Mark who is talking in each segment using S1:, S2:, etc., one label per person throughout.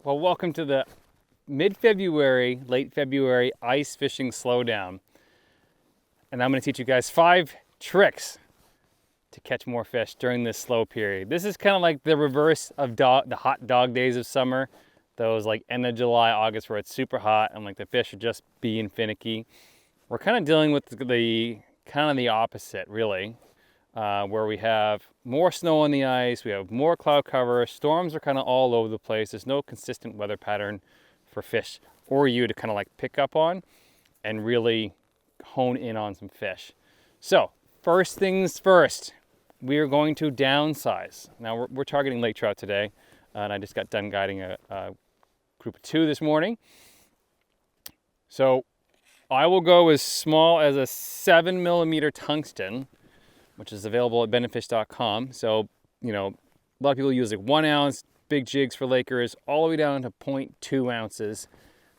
S1: Well, welcome to the mid-February, late February ice fishing slowdown. And I'm going to teach you guys 5 tricks to catch more fish during this slow period. This is kind of like the reverse of the hot dog days of summer. Those like end of July, August where it's super hot and like the fish are just being finicky. We're kind of dealing with the opposite really. Where we have more snow on the ice, we have more cloud cover, storms are kind of all over the place. There's no consistent weather pattern for fish or you to kind of like pick up on and really hone in on some fish. So first things first, we are going to downsize. Now we're targeting lake trout today, and I just got done guiding a group of 2 this morning. So I will go as small as a 7mm tungsten, which is available at benefitfish.com. So, you know, a lot of people use like 1 ounce, big jigs for Lakers, all the way down to 0.2 ounces,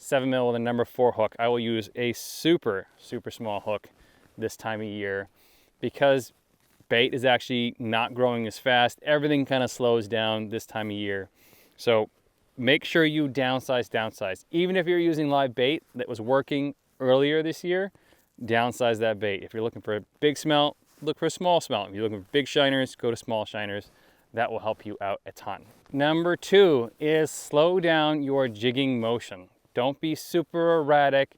S1: 7mm with a number 4 hook. I will use a super, super small hook this time of year because bait is actually not growing as fast. Everything kind of slows down this time of year. So make sure you downsize. Even if you're using live bait that was working earlier this year, downsize that bait. If you're looking for a big smelt, look for a small smelt. If you're looking for big shiners, go to small shiners. That will help you out a ton. Number 2 is slow down your jigging motion. Don't be super erratic.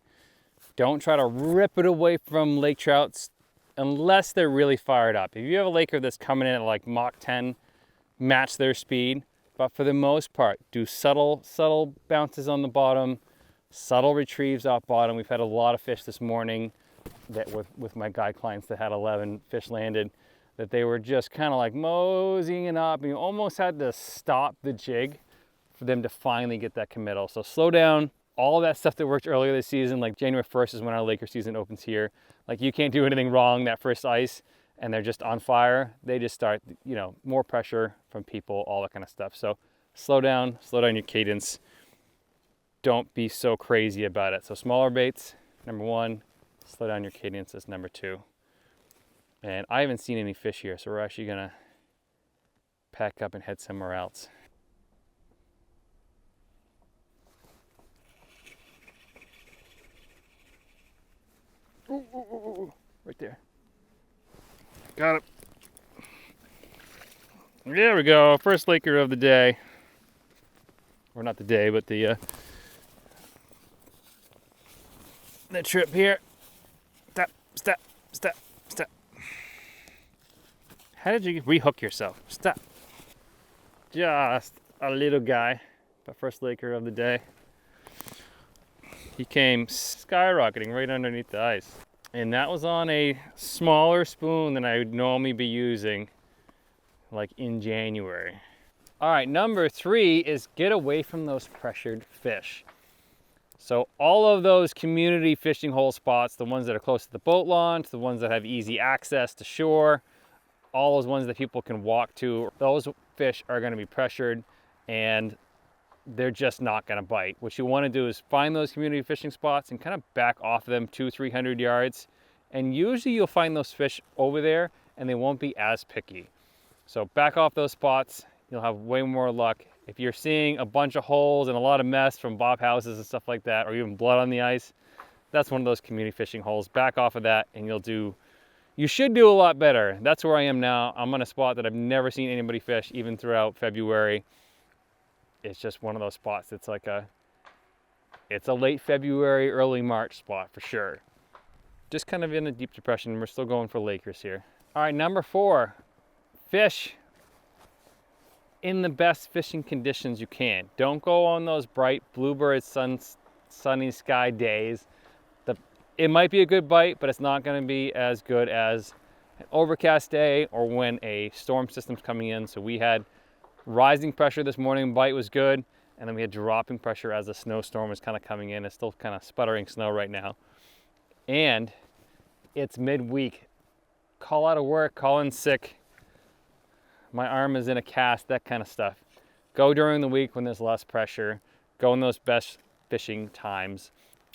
S1: Don't try to rip it away from lake trouts unless they're really fired up. If you have a laker that's coming in at like Mach 10, match their speed. But for the most part, do subtle bounces on the bottom, subtle retrieves off bottom. We've had a lot of fish this morning that with my guide clients that had 11 fish landed, that they were just kind of like moseying up, and you almost had to stop the jig for them to finally get that committal. So slow down. All of that stuff that worked earlier this season, like January 1st is when our Laker season opens here. Like you can't do anything wrong that first ice and they're just on fire. They just start, you know, more pressure from people, all that kind of stuff. So slow down your cadence. Don't be so crazy about it. So smaller baits, number 1. Slow down your cadence is number 2. And I haven't seen any fish here, so we're actually gonna pack up and head somewhere else. Ooh, right there. Got it. There we go, first Laker of the day. Or not the day, but the trip here. Stop. How did you rehook yourself? Stop. Just a little guy, but first Laker of the day. He came skyrocketing right underneath the ice. And that was on a smaller spoon than I would normally be using, like in January. All right, number 3 is get away from those pressured fish. So all of those community fishing hole spots, the ones that are close to the boat launch, the ones that have easy access to shore, all those ones that people can walk to, those fish are gonna be pressured and they're just not gonna bite. What you wanna do is find those community fishing spots and kind of back off them 200-300 yards. And usually you'll find those fish over there and they won't be as picky. So back off those spots, you'll have way more luck. If you're seeing a bunch of holes and a lot of mess from bob houses and stuff like that, or even blood on the ice, that's one of those community fishing holes. Back off of that and you should do a lot better. That's where I am now. I'm on a spot that I've never seen anybody fish, even throughout February. It's just one of those spots. It's a late February, early March spot for sure. Just kind of in a deep depression. We're still going for Lakers here. All right, number 4, fish in the best fishing conditions you can. Don't go on those bright bluebird sunny sky days. It might be a good bite, but it's not going to be as good as an overcast day or when a storm system's coming in. So we had rising pressure this morning, bite was good, and then we had dropping pressure as the snowstorm was kind of coming in. It's still kind of sputtering snow right now. And it's midweek. Call out of work, call in sick. My arm is in a cast, that kind of stuff. Go during the week when there's less pressure. Go in those best fishing times.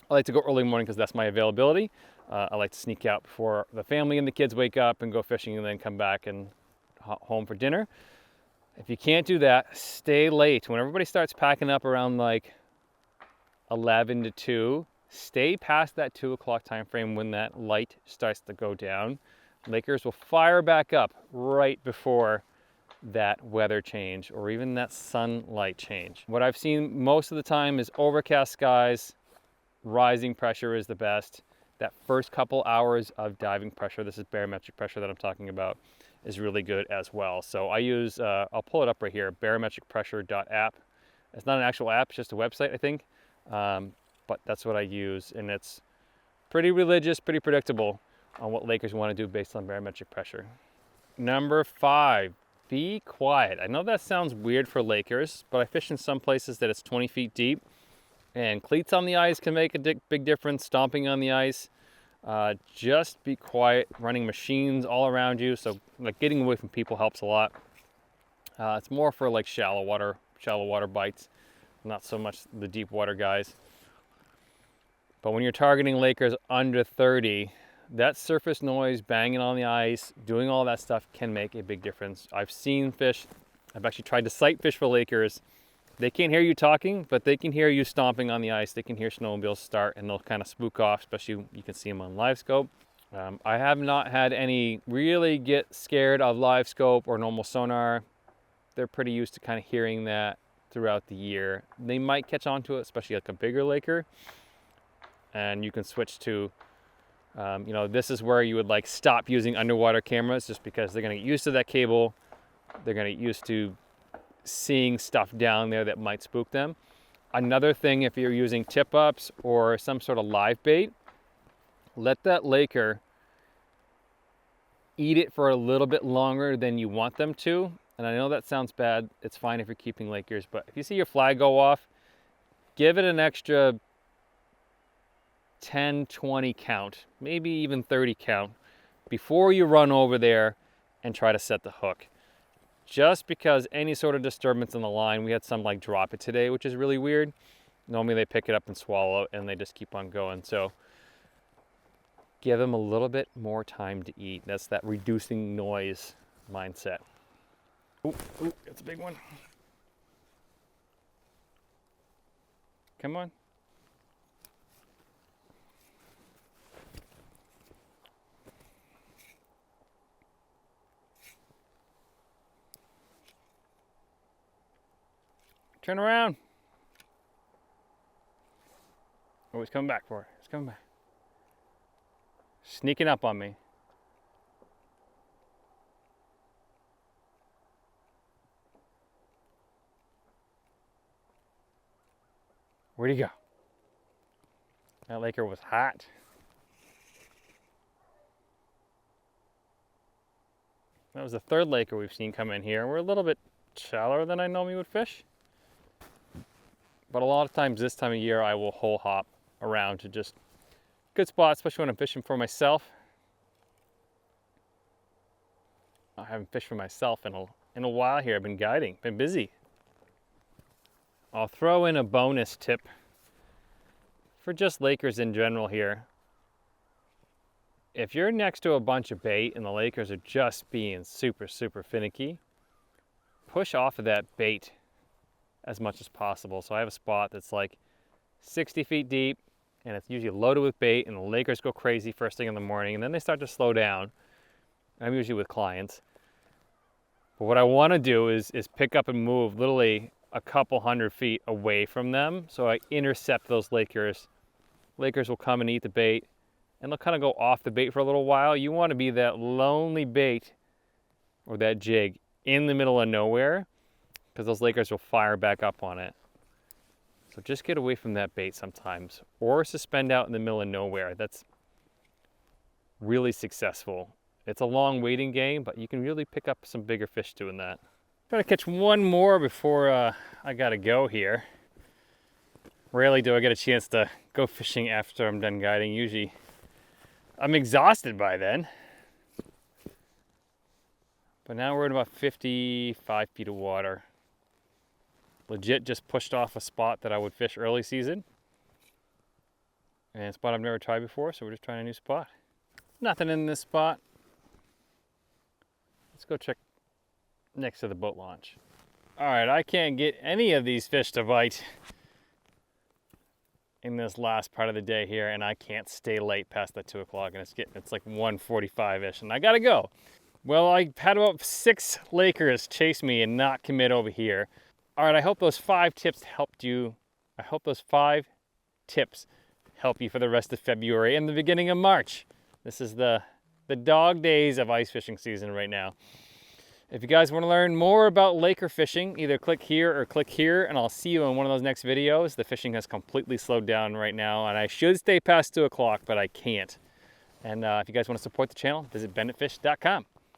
S1: I like to go early morning because that's my availability. I like to sneak out before the family and the kids wake up and go fishing and then come back and home for dinner. If you can't do that, stay late. When everybody starts packing up around like 11 to 2, stay past that 2 o'clock time frame when that light starts to go down. Lakers will fire back up right before that weather change or even that sunlight change. What I've seen most of the time is overcast skies, rising pressure is the best. That first couple hours of diving pressure, this is barometric pressure that I'm talking about, is really good as well. So I use, I'll pull it up right here, barometricpressure.app. It's not an actual app, it's just a website, I think. But that's what I use, and it's pretty religious, pretty predictable on what Lakers want to do based on barometric pressure. Number 5, be quiet. I know that sounds weird for Lakers, but I fish in some places that it's 20 feet deep, and cleats on the ice can make a big difference, stomping on the ice. Just be quiet, running machines all around you, so like getting away from people helps a lot. It's more for like shallow water bites, not so much the deep water guys. But when you're targeting Lakers under 30, that surface noise, banging on the ice, doing all that stuff can make a big difference. I've seen fish, I've actually tried to sight fish for Lakers. They can't hear you talking, but they can hear you stomping on the ice. They can hear snowmobiles start, and they'll kind of spook off, especially you can see them on live scope. I have not had any really get scared of live scope or normal sonar. They're pretty used to kind of hearing that throughout the year. They might catch on to it, especially like a bigger Laker. And you can switch to, you know, this is where you would like stop using underwater cameras just because they're going to get used to that cable. They're going to get used to seeing stuff down there that might spook them. Another thing, if you're using tip ups or some sort of live bait, let that Laker eat it for a little bit longer than you want them to. And I know that sounds bad. It's fine if you're keeping Lakers, but if you see your flag go off, give it an extra 10, 20 count, maybe even 30 count before you run over there and try to set the hook. Just because any sort of disturbance in the line, we had some like drop it today, which is really weird. Normally they pick it up and swallow and they just keep on going. So give them a little bit more time to eat. That's that reducing noise mindset. Ooh, that's a big one. Come on. Turn around. Oh, he's coming back for it. He's coming back. Sneaking up on me. Where'd he go? That Laker was hot. That was the third Laker we've seen come in here. We're a little bit shallower than I normally would fish. But a lot of times this time of year, I will hole hop around to just good spots, especially when I'm fishing for myself. I haven't fished for myself in a while here. I've been guiding, been busy. I'll throw in a bonus tip for just Lakers in general here. If you're next to a bunch of bait and the Lakers are just being super finicky, push off of that bait as much as possible. So I have a spot that's like 60 feet deep and it's usually loaded with bait, and the Lakers go crazy first thing in the morning and then they start to slow down. I'm usually with clients. But what I want to do is pick up and move literally a couple hundred feet away from them. So I intercept those Lakers. Lakers will come and eat the bait and they'll kind of go off the bait for a little while. You want to be that lonely bait or that jig in the middle of nowhere, because those Lakers will fire back up on it. So just get away from that bait sometimes, or suspend out in the middle of nowhere. That's really successful. It's a long waiting game, but you can really pick up some bigger fish doing that. Trying to catch one more before I gotta go here. Rarely do I get a chance to go fishing after I'm done guiding. Usually I'm exhausted by then. But now we're at about 55 feet of water. Legit just pushed off a spot that I would fish early season. And a spot I've never tried before, so we're just trying a new spot. Nothing in this spot. Let's go check next to the boat launch. All right, I can't get any of these fish to bite in this last part of the day here, and I can't stay late past the 2 o'clock, and it's like 1:45-ish, and I gotta go. Well, I had about 6 Lakers chase me and not commit over here. All right, I hope those 5 tips helped you. I hope those 5 tips help you for the rest of February and the beginning of March. This is the dog days of ice fishing season right now. If you guys want to learn more about Laker fishing, either click here or click here, and I'll see you in one of those next videos. The fishing has completely slowed down right now, and I should stay past 2 o'clock, but I can't. And if you guys want to support the channel, visit bennettfish.com.